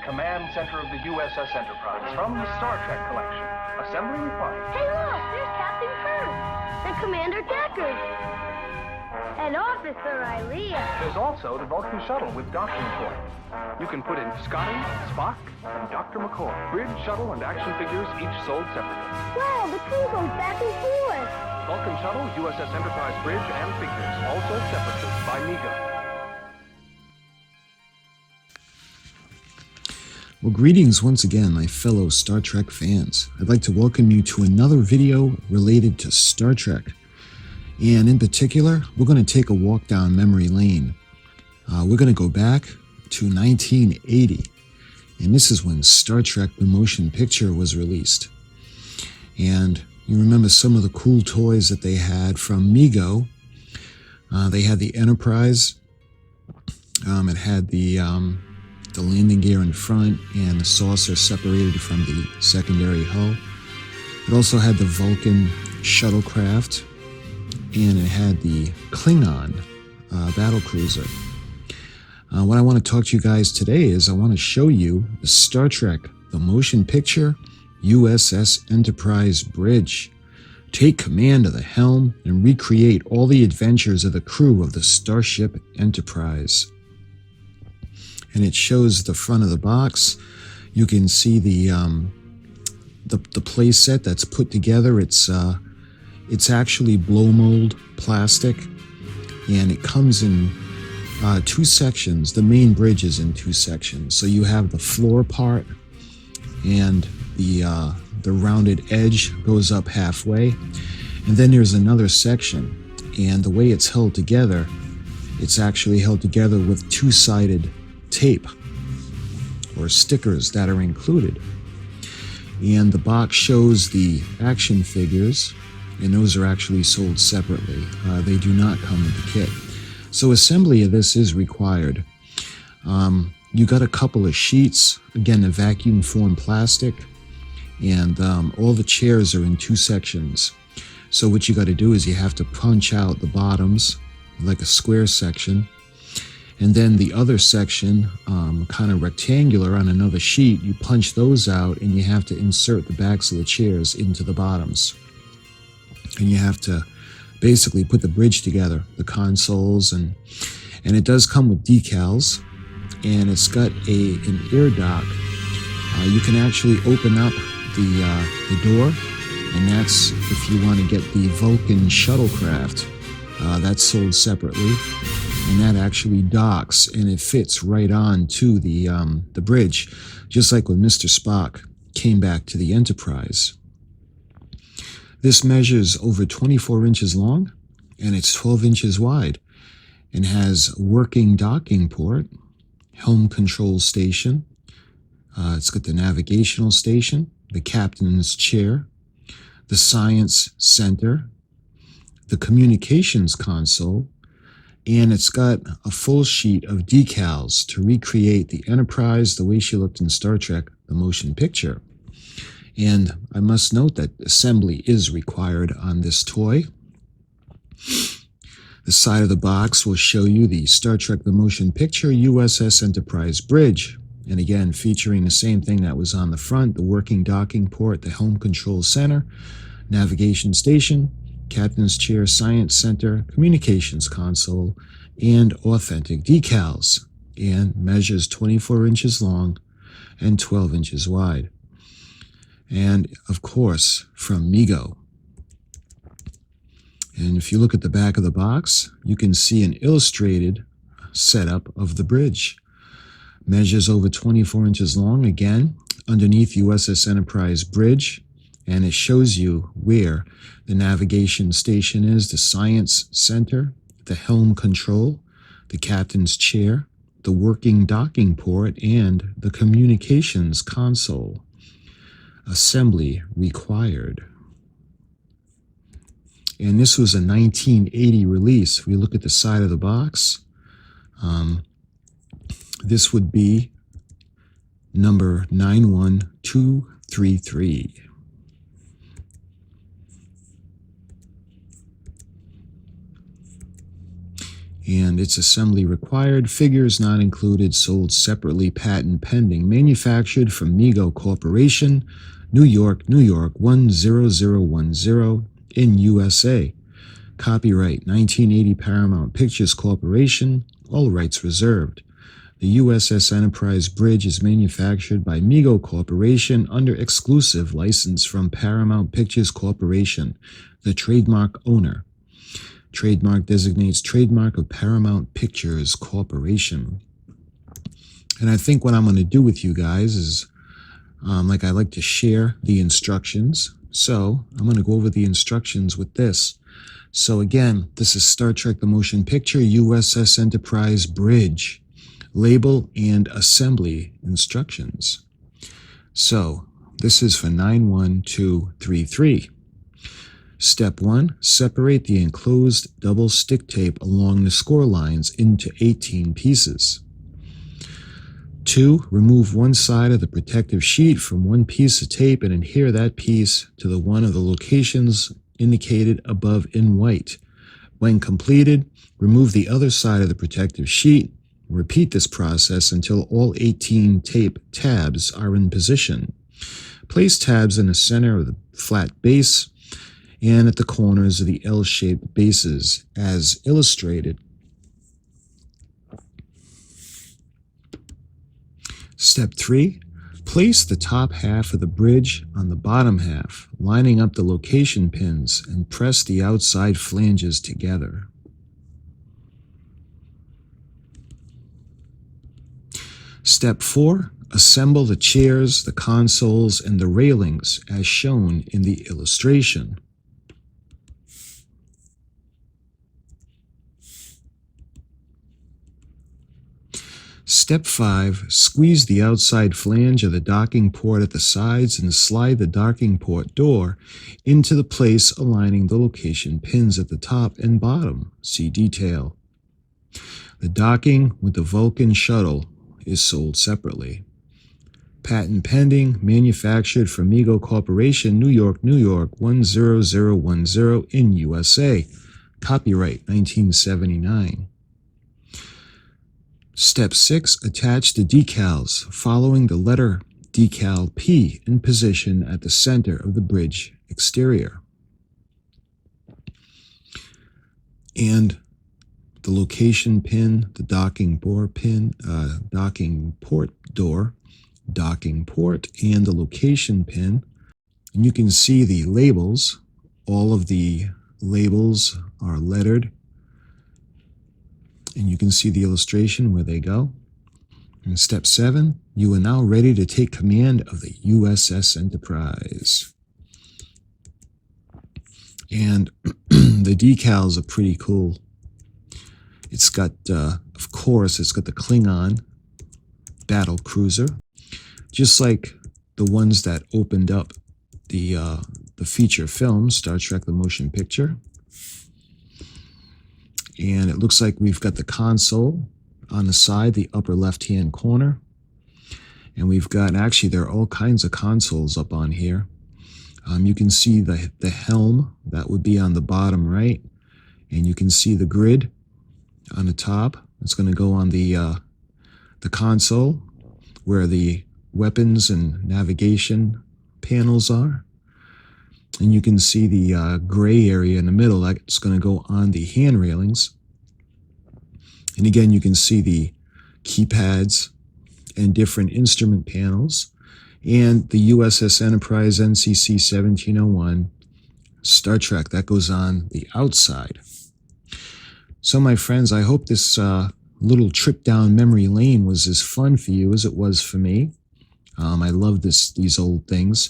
command center of the U.S.S. Enterprise from the Star Trek collection. Assembly required. Hey, look! There's Captain Kirk and Commander Decker and Officer Ilea. There's also the Vulcan shuttle with docking port. You can put in Scotty, Spock, and Dr. McCoy. Bridge, shuttle, and action figures each sold separately. Wow, the crew goes back and forth. Vulcan shuttle, U.S.S. Enterprise bridge, and figures, all sold separately by MEGO. Well, greetings once again, my fellow Star Trek fans. I'd like to welcome you to another video related to Star Trek. And in particular, we're going to take a walk down memory lane. We're going to go back to 1980. And this is when Star Trek the Motion Picture was released. And you remember some of the cool toys that they had from MEGO. They had the Enterprise. It had the landing gear in front and the saucer separated from the secondary hull. It also had the Vulcan shuttlecraft, and it had the Klingon battlecruiser. What I want to talk to you guys today is I want to show you the Star Trek the Motion Picture U.S.S. Enterprise bridge. Take command of the helm and recreate all the adventures of the crew of the Starship Enterprise. And it shows the front of the box. You can see the play set that's put together. It's actually blow mold plastic, and it comes in two sections. The main bridge is in two sections. So you have the floor part, and the rounded edge goes up halfway, and then there's another section. And the way it's held together, it's actually held together with two-sided tape or stickers that are included. And the box shows the action figures, and those are actually sold separately. They do not come in the kit. So assembly of this is required. You got a couple of sheets, again, the vacuum formed plastic, and all the chairs are in two sections. So what you got to do is you have to punch out the bottoms like a square section, and then the other section, kind of rectangular on another sheet, you punch those out, and you have to insert the backs of the chairs into the bottoms. And you have to basically put the bridge together, the consoles, and it does come with decals, and it's got an air dock. You can actually open up the door, and that's if you want to get the Vulcan shuttlecraft. That's sold separately, and that actually docks, and it fits right on to the bridge, just like when Mr. Spock came back to the Enterprise. This measures over 24 inches long, and it's 12 inches wide, and has working docking port, helm control station. It's got the navigational station, the captain's chair, the science center, the communications console, and it's got a full sheet of decals to recreate the Enterprise the way she looked in Star Trek the Motion Picture. And I must note that assembly is required on this toy. The side of the box will show you the Star Trek the Motion Picture U.S.S. Enterprise bridge. And again, featuring the same thing that was on the front, the working docking port, the helm control center, navigation station, captain's chair, science center, communications console, and authentic decals, and measures 24 inches long and 12 inches wide. And of course, from MEGO. And if you look at the back of the box, you can see an illustrated setup of the bridge. Measures over 24 inches long, again, underneath U.S.S. Enterprise bridge, and it shows you where the navigation station is, the science center, the helm control, the captain's chair, the working docking port, and the communications console. Assembly required. And this was a 1980 release. If we look at the side of the box, this would be number 91233. And it's assembly required, figures not included, sold separately, patent pending, manufactured from MEGO Corporation, New York, New York 10010 in USA. Copyright 1980 Paramount Pictures Corporation, all rights reserved. The U.S.S. Enterprise Bridge is manufactured by MEGO Corporation under exclusive license from Paramount Pictures Corporation, the trademark owner. Trademark designates trademark of Paramount Pictures Corporation. And I think what I'm going to do with you guys is, like I like to share the instructions. So I'm going to go over the instructions with this. So again, this is Star Trek The Motion Picture U.S.S. Enterprise Bridge. Label and assembly instructions. So this is for 91233. Step 1, separate the enclosed double stick tape along the score lines into 18 pieces. 2, remove one side of the protective sheet from one piece of tape and adhere that piece to the one of the locations indicated above in white. When completed, remove the other side of the protective sheet. Repeat this process until all 18 tape tabs are in position. Place tabs in the center of the flat base and at the corners of the L-shaped bases as illustrated. Step 3. Place the top half of the bridge on the bottom half, lining up the location pins, and press the outside flanges together. Step 4. Assemble the chairs, the consoles, and the railings as shown in the illustration. Step 5. Squeeze the outside flange of the docking port at the sides and slide the docking port door into the place aligning the location pins at the top and bottom. See detail. The docking with the Vulcan shuttle is sold separately. Patent pending, manufactured for MEGO Corporation, New York, New York 10010 in USA. Copyright 1979. Step 6. Attach the decals following the letter decal P in position at the center of the bridge exterior. And the location pin, the docking port pin, docking port door, docking port, and the location pin. And you can see the labels. All of the labels are lettered. And you can see the illustration where they go. And step 7, you are now ready to take command of the U.S.S. Enterprise. And the decals are pretty cool. It's got, of course, it's got the Klingon battle cruiser, just like the ones that opened up the feature film, Star Trek The Motion Picture. And it looks like we've got the console on the side, the upper left-hand corner. And we've got, actually, there are all kinds of consoles up on here. You can see the helm, that would be on the bottom right. And you can see the grid on the top. It's going to go on the console where the weapons and navigation panels are. And you can see the gray area in the middle. That's going to go on the hand railings. And again, you can see the keypads and different instrument panels. And the U.S.S. Enterprise NCC 1701 Star Trek, that goes on the outside. So my friends, I hope this little trip down memory lane was as fun for you as it was for me. I love these old things.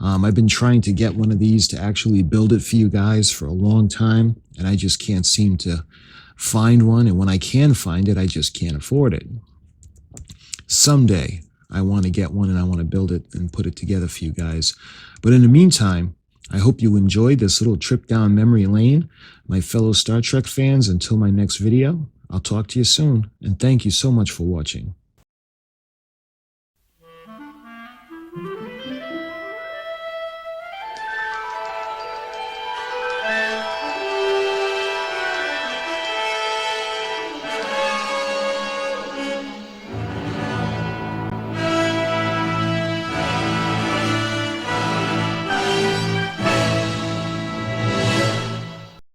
I've been trying to get one of these to actually build it for you guys for a long time, and I just can't seem to find one. And when I can find it, I just can't afford it. Someday, I want to get one and I want to build it and put it together for you guys. But in the meantime, I hope you enjoyed this little trip down memory lane. My fellow Star Trek fans, until my next video, I'll talk to you soon, and thank you so much for watching.